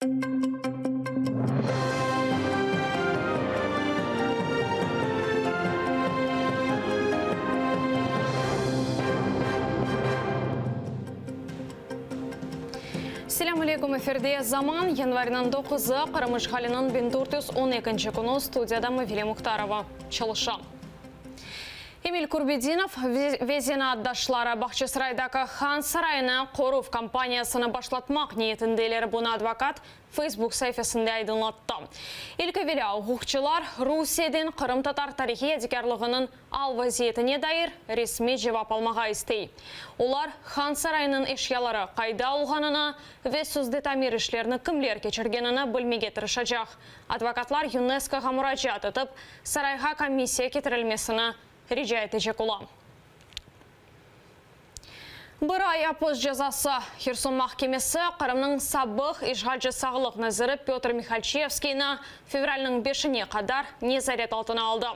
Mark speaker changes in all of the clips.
Speaker 1: Assalamu alaikum, эфирде «Заман» январьның 9-ы Қырым işğalının 1412 күні студияда Мавиле Мухтарова çalışa. Эмиль Курбединов Везена аддашлары Бахчысарайдағы Хан сарайына қорыв компаниясыны башлатмақ ниетінделері бұны адвокат Facebook sayfasında aydınlattı. İlk evvela hukukçular Rusiyadan Qırım Tatar tarixi yadigarlığının al vaziyetine dair resmi cevap almağa istey. Ular Хан sarayının eşyaları qayda olğanını ve sözde tamir işlerini kimler keçirgenini bilmege tırışacaq. Advokatlar UNESCO'ga müracaat etip sarayga komissiya ketirilmesini rica edecek olan. Bir ay apos cezası Xerson Mahkemesi Qırımның sabık işğalcı sağlıq nazırı Pyotr Mikhalchevskiyni fevralның 5-ne kadar nezaret altına aldı.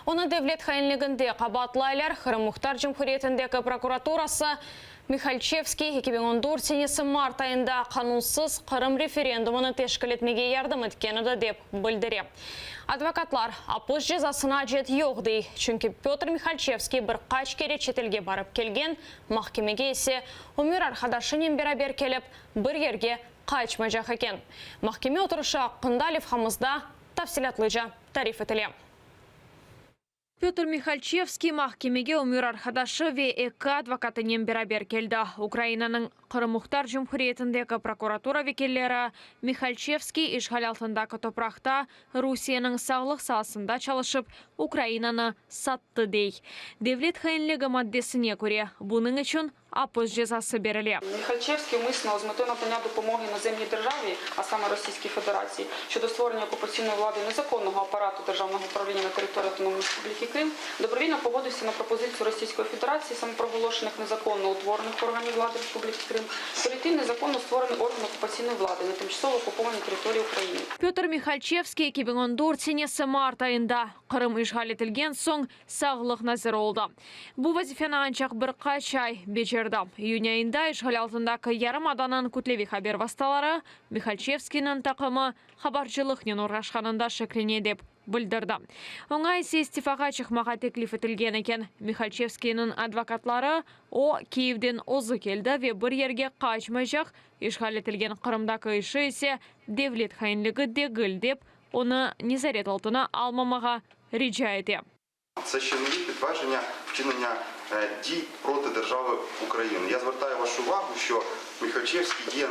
Speaker 1: Onu devlet hainliginde qabatlaylar Qırım Muxtar Cumhuriyetindeki prokuraturası Mikhalchevskiy 2014 mart ayında kanunsuz Qırım referendumunu teşkil etmege yardım etkeni de dep bildirdi. Advokatlar apos cezasına jet yok dey. Çünkü Pyotr Mikhalchevskiy bir kaç kere çetilge barıp kelgen, mahkemege ise ömür arkadaşının beraber kelip bir yerge kaçmayacak eken. Mahkeme oturuşu hakkında levhamızda tafsilatlıca tarif etili. Pyotr Mikhalchevskiy mahkemege ömür arkadaşı ve iki advokatının beraber keldi. Ukrayna'nın Qırım Muxtar Cumhuriyetindeki prokuratura vekilleri Mikhalchevskiy işgal altındaki toprakta Rusiyanın sağlık sahasında çalışıp Ukrayna'nı sattı dey. Devlet hainligi maddesine göre bunun için apos cezası берілі.
Speaker 2: Михальчевський умисно з метою надання допомоги іноземній державі, а саме Російській Федерації, щодо створення окупаційної влади незаконного апарату державного управління на території Автономної Республіки Крим, добровільно погодився на пропозицію Російської Федерації, самопроголошених незаконно утворених органів влади Республіки Крим, перейти в незаконно створений орган окупаційної влади на тимчасово окупованій території України.
Speaker 1: Pyotr Mikhalchevskiy 2014 mart ayında Qırım işgal etilgen soң sağlık nazırı oldu. Bu vazifeni ancak bir kaç ay becerdi. Iyun ayında işgal altındaki yarım adanın kütlevi haber vasıtaları Mikhalchevskiy'nin takımı habarcılıqnen uğraşqanında şekline dep bildirdi. Ona ise istifaga çıkmağa teklif etilgen eken. Mikhalchevskiy'nin advokatları o Kiev'den ozu keldi ve bir yerge kaçmayacak. İşgal etilgen Qırımdaki işi ise devlet hainligi degil dep onu nezaret altına almamağa rica etti.
Speaker 3: Це ще не є підтвердження вчинення дій проти держави України. Я звертаю вашу увагу, що Михальчевський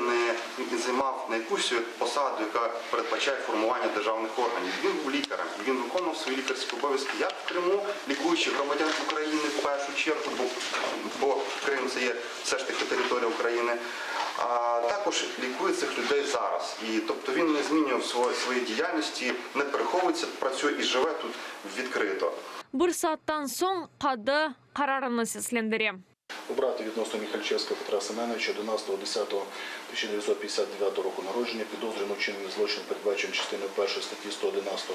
Speaker 3: не займав на якусь посаду, яка передбачає формування державних органів. Він був лікарем, і він виконував свої лікарські обов'язки як в Криму, лікуючи громадян України в першу чергу, бо Крим це є все ж таки територія України, а також лікує цих людей зараз. І тобто він не змінював свої діяльності, не переховується, працює і живе тут відкрито.
Speaker 1: Bir saatten soң qadı kararını seslendiri.
Speaker 4: Обрати відносно Михальчевського Петра Семеновича 11.10.1959 року народження, підозрюваного вчинення злочин, передбачений частиною 1 статті 111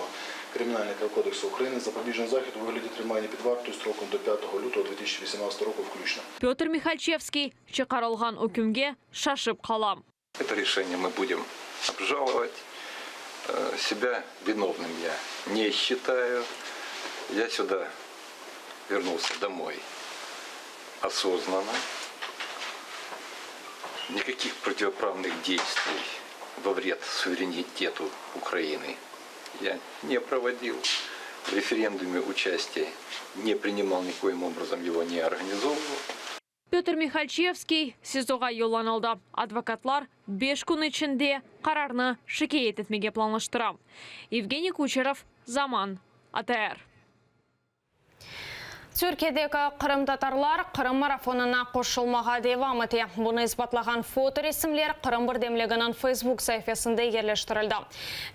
Speaker 4: Кримінального кодексу України, запобіжний захід у вигляді тримання під вартою строком до 5 лютого 2018 року включно.
Speaker 1: Pyotr Mikhalchevskiy çıkarılgan hükümge şaşıp qala.
Speaker 5: Это решение мы будем обжаловать. Себя виновным я не считаю. Я сюда вернулся домой осознанно. Никаких противоправных действий во вред суверенитету Украины я не проводил. В референдуме участия не принимал, никоим образом его не организовывал.
Speaker 1: Pyotr Mikhalchevskiy SIZO'ga yollanıldı. Advokatlar 5 gün içinde kararını şikayet etmege planlaştırdı. Evgeniy Kucherov, Zaman, ATR. Türkiye'deki Qırım Tatarlar Qırım marafonuna koşulmağa devam etti. Bunu ispatlagan foto resimler Qırım Birdemliğinin Facebook sayfasında yerleştirildi.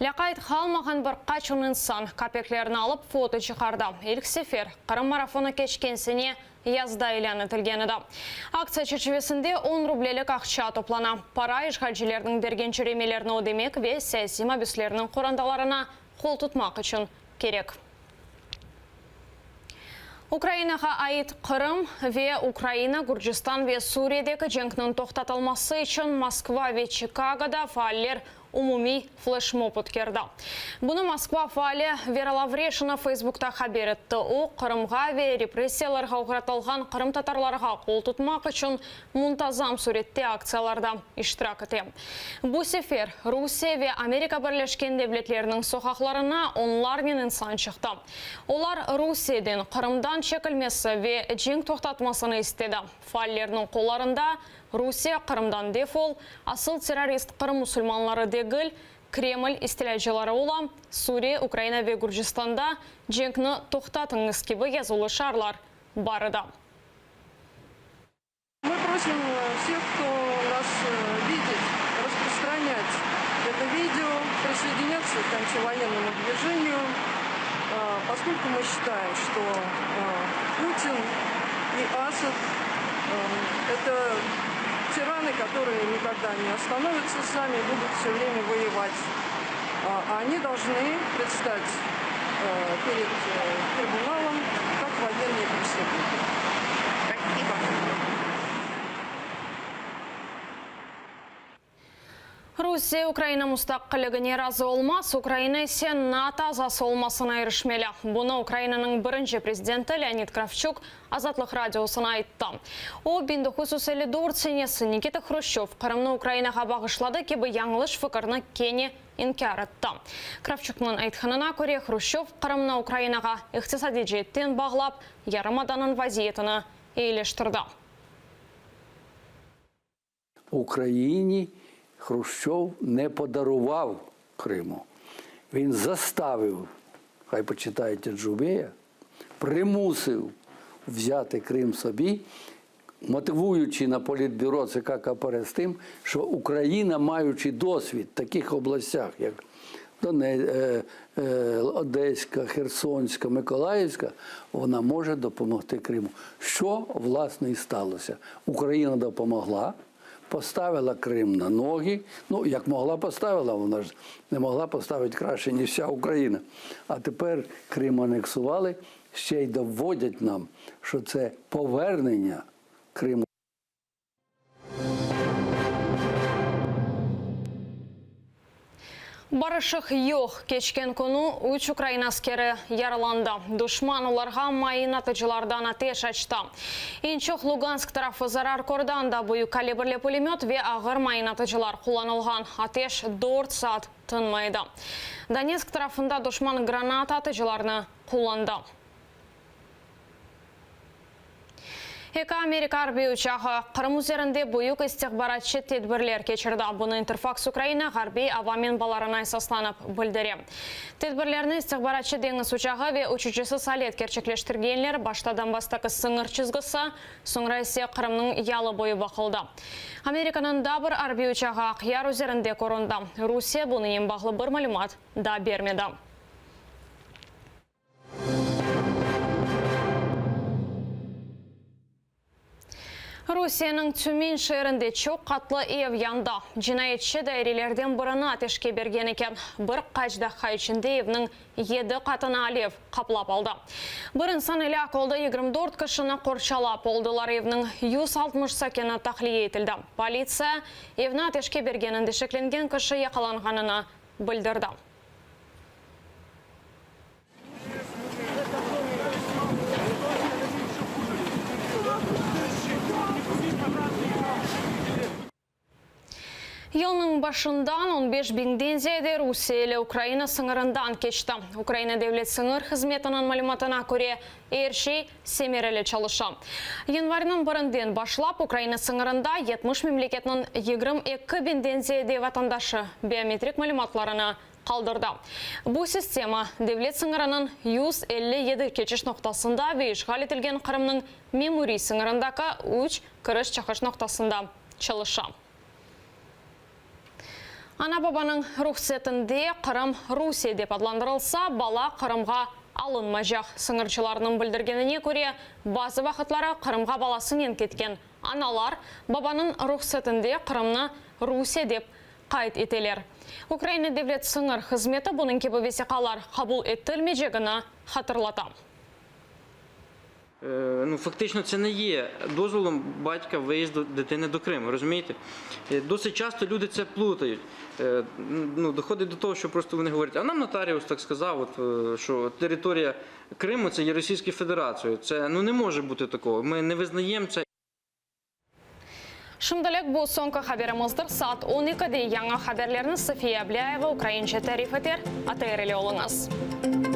Speaker 1: Laqayt qalmagan bir qaçın insan kapeklerini alıp foto çıkardı. İlk sefer Qırım marafonu keçkensine yazda ilan etilgen edi. Aksiya çerçevesinde 10 rublelik akça toplana. Para işgalcilerinin bergen çüremelerini ödemek ve siyasi mabüslerinin kurandalarına kol tutmak için gerek. Ukraynaga ait Qırım ve Ukrayna, Gürcistan ve Suriye'deki cenkinin toxtatılması için Moskva ve Chicago'da faaller умуми флешмоб өткерді. Бұны Москва файлы Вера Лаврешина Фейсбукта хабар етті. О Қырымға ве репрессияларға ұғыратылған Қырым татарларға қол тұтмақ үшін мұнтазам суретте акцияларда иштирак етті. Бұл сефер Русия ве Америка Бірлешкен Девлетлерінің соқақларына онлармен инсан шықты. Олар Русиядан Қырымдан чекілмесі ве жең тоқтатмасыны істеді. Файлерінің қоларында Русия Қырымдан дефол, асыл террорист Қырым мұсылманлары дегіл, Кремль истеләжелары ола, Сурия, Украина ве Гурджистанда жеңкіні тоқтатыңыз кебі езулы шарлар барыда.
Speaker 6: Мы просим всех, кто нас видит, распространять это видео, присоединяться к антивоенному движению, поскольку мы считаем, что Путин и Асад – это тираны, которые никогда не остановятся сами, будут все время воевать. Они должны предстать перед трибуналом как военные преступники. Спасибо.
Speaker 1: Русия Украина мұстаққылығыне разы олмас, Украина сен НАТО азасы олмасына ерішмелі. Бұны Украинаның бірінші президенті Леонид Кравчук Азатлық радиосына айтты. О 1954 сенесі Никита Хрущев Қырымны Украинаға бағышлады кебі яңылыш фікірні кене инкар етті. Кравчуктың айтқанына көре Хрущев Қырымны Украинаға иқтисади жеттен бағлап, ярымаданын вазиетіні ейлештірді.
Speaker 7: Україні Хрущов не подарував Криму. Він заставив, хай почитаєте Джубея, примусив взяти Крим собі, мотивуючи на політбюро ЦК КПРС тим, що Україна, маючи досвід в таких областях, як Одеська, Херсонська, Миколаївська, вона може допомогти Криму. Що, власне, і сталося? Україна допомогла, поставила Крим на ноги. Ну, як могла поставила, вона ж не могла поставити краще, ніж вся Україна. А тепер Крим анексували, ще й доводять нам, що це повернення Криму.
Speaker 1: Барышық йоқ кечкен күні үш Украина аскері яраланды. Душман оларға майын атыжылардан атеш açtı. Инчоқ Луганск тарафы зарар көрданда бұйы калибрлі пулемет ве ағыр майын атыжылар қоланылған. Атеш 4 саат тынмайды. Донецк тарафында душман гранат атыжыларны қоланды. Ека Америка арби учағы Қырым üzerinde büyük istihbaratçı tedbirler geçirdi. Bunu Interfax Ukraina гарби авамен баларына esaslanıp bildirdi. Tedbirlerini istihbaratçı deniz uçağı ve uçucusu Salet gerçekleştirgenler baştadan bastaki sınır çizgisi, sonra ise Kırım'ın yalı boyu bakıldı. Amerika'nın da bir arbi uçağı Aqyar üzerinde korundu. Rusya bunun bağlı bir malumat da vermedi. Rusiyanın Tümen şehrinde çok katlı ev yandı. Cinayetçi dairelerden birini ateşke bergen eken. Bir kaçdaka içinde evinin 7 katını alev kaplap aldı. Bir insan ilak oldu, 24 kişini korçalap oldular. Evinin 160 sakini tahliye etildi. Politsiya evini ateşke bergeninde şeklengen kişi yakalanganını bildirdi. Yılın başından 15 binden ziyade Rusya ile Ukrayna sınırından geçti. Ukrayna Devlet Sınır Hizmeti'nin malumatına göre her şey semereli çalışıyor. Yanvarın birinden başlap Ukrayna sınırında 70 memleketinin 22 binden ziyade vatandaşı biometrik malumatlarını kaldırdı. Bu sistema devlet sınırının 157 geçiş noktasında ve işgal edilgen Kırım'ın Memuri sınırındaki 3 kiriş çıkış noktasında çalışıyor. Ana babanın ruhsatinde Kırım Rusiya dep adlandırılsa, bala Kırımға alınmayacak. Sınırçılarının bildirgenine göre bazı vakitlara Kırımға balasının ketken analar babanın ruhsatinde Kırımны Rusiya dep kayıt eteler. Ukrayna Devlet Sınır Hizmeti bunun gibi vesikalar kabul ettilmeyeceğini hatırladı.
Speaker 8: Фактично це не є дозволом батька виїзду дитини до Криму, розумієте? Досить часто люди це плутають. Доходить до того, що просто вони говорять, а нам нотаріус так сказав, що територія Криму це є Російською Федерацією. Це не може бути такого. Ми не визнаємо це.
Speaker 1: Шымдалек бұл соңғы хабарымызды саат 12-де яңа хабарларны София Абляева украинча тариф етер, атайрелі олыңыз.